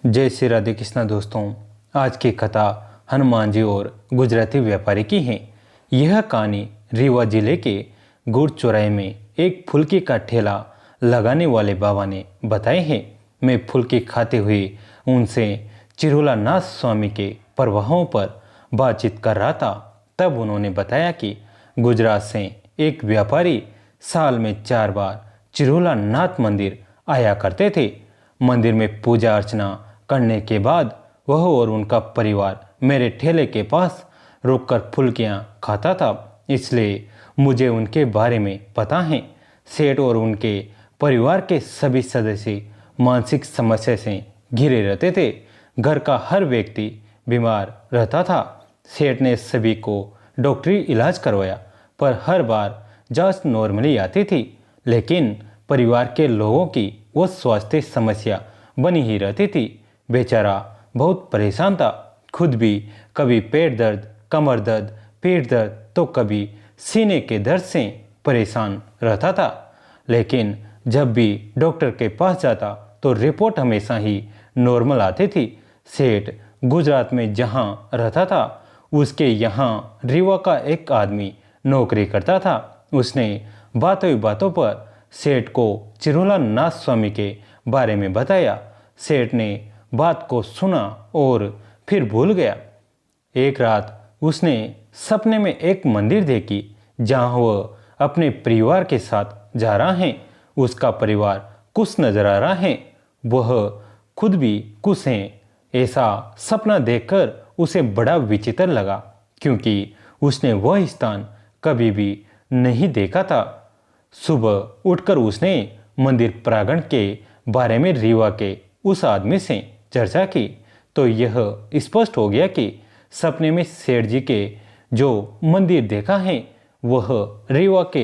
जय श्री राधे कृष्णा दोस्तों। आज की कथा हनुमान जी और गुजराती व्यापारी की है। यह कहानी रीवा जिले के गुड़ चौराहे में एक फुल्की का ठेला लगाने वाले बाबा ने बताए हैं। मैं फुल्की खाते हुए उनसे चिरोला नाथ स्वामी के प्रभावों पर बातचीत कर रहा था। तब उन्होंने बताया कि गुजरात से एक व्यापारी साल में 4 बार चिरोला नाथ मंदिर आया करते थे। मंदिर में पूजा अर्चना करने के बाद वह और उनका परिवार मेरे ठेले के पास रुककर फुल्कियाँ खाता था, इसलिए मुझे उनके बारे में पता है। सेठ और उनके परिवार के सभी सदस्य मानसिक समस्या से घिरे रहते थे। घर का हर व्यक्ति बीमार रहता था। सेठ ने सभी को डॉक्टरी इलाज करवाया, पर हर बार जांच नॉर्मली आती थी, लेकिन परिवार के लोगों की वो स्वास्थ्य समस्या बनी ही रहती थी। बेचारा बहुत परेशान था। खुद भी कभी पेट दर्द, कमर दर्द, पेट दर्द तो कभी सीने के दर्द से परेशान रहता था। लेकिन जब भी डॉक्टर के पास जाता तो रिपोर्ट हमेशा ही नॉर्मल आती थी। सेठ गुजरात में जहाँ रहता था उसके यहाँ रीवा का एक आदमी नौकरी करता था। उसने बातों बातों पर सेठ को चिरोला नाथ स्वामी के बारे में बताया। सेठ ने बात को सुना और फिर भूल गया। एक रात उसने सपने में एक मंदिर देखी जहां वह अपने परिवार के साथ जा रहा है। उसका परिवार खुश नजर आ रहा है, वह खुद भी खुश है। ऐसा सपना देखकर उसे बड़ा विचित्र लगा, क्योंकि उसने वह स्थान कभी भी नहीं देखा था। सुबह उठकर उसने मंदिर प्रांगण के बारे में रीवा के उस आदमी से चर्चा की तो यह स्पष्ट हो गया कि सपने में सेठ जी के जो मंदिर देखा है वह रीवा के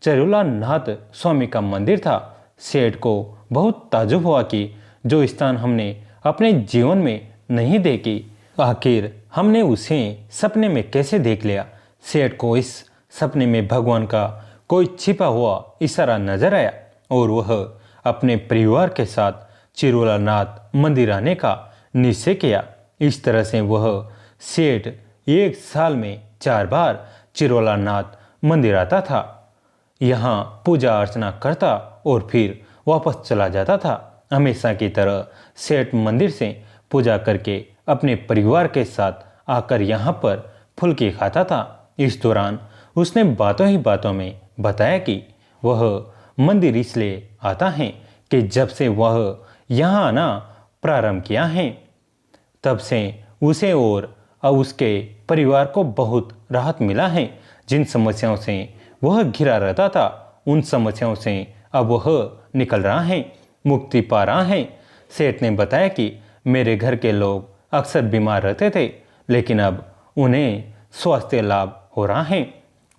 चिरोला नाथ स्वामी का मंदिर था। सेठ को बहुत ताज्जुब हुआ कि जो स्थान हमने अपने जीवन में नहीं देखी, आखिर हमने उसे सपने में कैसे देख लिया। सेठ को इस सपने में भगवान का कोई छिपा हुआ इशारा नजर आया और वह अपने परिवार के साथ चिरोला नाथ मंदिर आने का निश्चय किया। इस तरह से वह सेठ एक साल में 4 बार चिरोला नाथ मंदिर आता था, यहाँ पूजा अर्चना करता और फिर वापस चला जाता था। हमेशा की तरह सेठ मंदिर से पूजा करके अपने परिवार के साथ आकर यहाँ पर फुल्की खाता था। इस दौरान उसने बातों ही बातों में बताया कि वह मंदिर इसलिए आता है कि जब से वह यहाँ आना प्रारंभ किया है तब से उसे और उसके परिवार को बहुत राहत मिला है। जिन समस्याओं से वह घिरा रहता था उन समस्याओं से अब वह निकल रहा है, मुक्ति पा रहा है। सेठ ने बताया कि मेरे घर के लोग अक्सर बीमार रहते थे, लेकिन अब उन्हें स्वास्थ्य लाभ हो रहा है।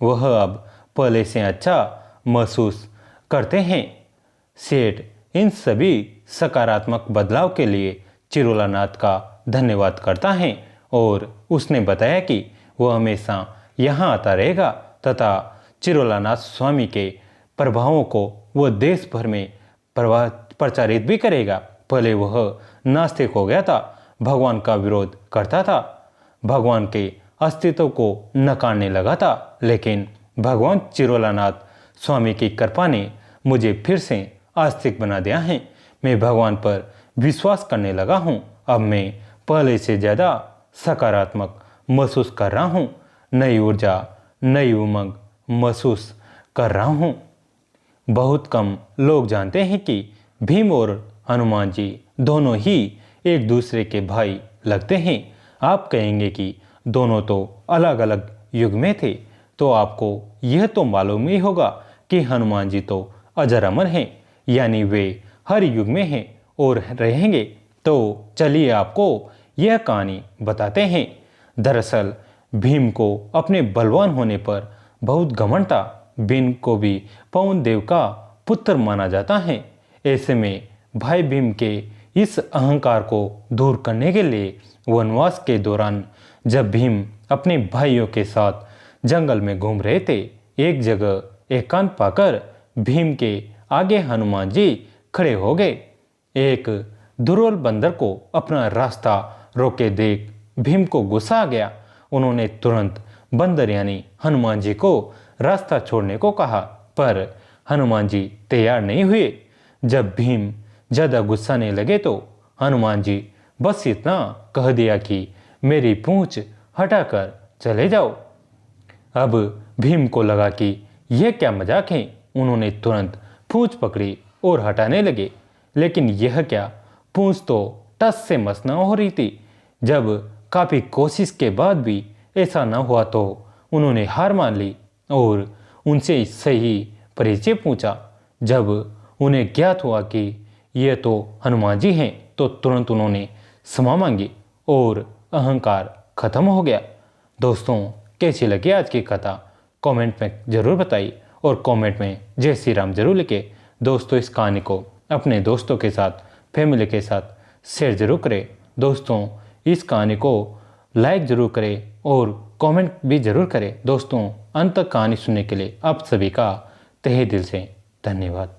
वह अब पहले से अच्छा महसूस करते हैं। सेठ इन सभी सकारात्मक बदलाव के लिए चिरोला नाथ का धन्यवाद करता है और उसने बताया कि वह हमेशा यहाँ आता रहेगा तथा चिरोला नाथ स्वामी के प्रभावों को वह देश भर में प्रचारित भी करेगा। पहले वह नास्तिक हो गया था, भगवान का विरोध करता था, भगवान के अस्तित्व को नकारने लगा था, लेकिन भगवान चिरोला नाथ स्वामी की कृपा ने मुझे फिर से आस्तिक बना दिया है। मैं भगवान पर विश्वास करने लगा हूँ। अब मैं पहले से ज़्यादा सकारात्मक महसूस कर रहा हूँ, नई ऊर्जा, नई उमंग महसूस कर रहा हूँ। बहुत कम लोग जानते हैं कि भीम और हनुमान जी दोनों ही एक दूसरे के भाई लगते हैं। आप कहेंगे कि दोनों तो अलग अलग युग में थे, तो आपको यह तो मालूम ही होगा कि हनुमान जी तो अजर अमर हैं, यानी वे हर युग में हैं और रहेंगे। तो चलिए आपको यह कहानी बताते हैं। दरअसल भीम को अपने बलवान होने पर बहुत घमंड था। भीम को भी पवन देव का पुत्र माना जाता है। ऐसे में भाई भीम के इस अहंकार को दूर करने के लिए वनवास के दौरान जब भीम अपने भाइयों के साथ जंगल में घूम रहे थे, एक जगह एकांत पाकर भीम के आगे हनुमान जी खड़े हो गए। एक दुर्बल बंदर को अपना रास्ता रोके देख भीम को गुस्सा आ गया। उन्होंने तुरंत बंदर यानी हनुमान जी को रास्ता छोड़ने को कहा, पर हनुमान जी तैयार नहीं हुए। जब भीम ज़्यादा गुस्साने लगे तो हनुमान जी बस इतना कह दिया कि मेरी पूंछ हटाकर चले जाओ। अब भीम को लगा कि यह क्या मजाक है। उन्होंने तुरंत पूंछ पकड़ी और हटाने लगे, लेकिन यह क्या, पूंछ तो टस से मस न हो रही थी। जब काफ़ी कोशिश के बाद भी ऐसा न हुआ तो उन्होंने हार मान ली और उनसे सही परिचय पूछा। जब उन्हें ज्ञात हुआ कि यह तो हनुमान जी हैं तो तुरंत उन्होंने क्षमा मांगी और अहंकार खत्म हो गया। दोस्तों, कैसी लगी आज की कथा कमेंट में ज़रूर बताइए और कमेंट में जय श्री राम जरूर लिखे। दोस्तों, इस कहानी को अपने दोस्तों के साथ, फैमिली के साथ शेयर जरूर करें। दोस्तों, इस कहानी को लाइक ज़रूर करें और कमेंट भी ज़रूर करें। दोस्तों, अंत तक कहानी सुनने के लिए आप सभी का तहे दिल से धन्यवाद।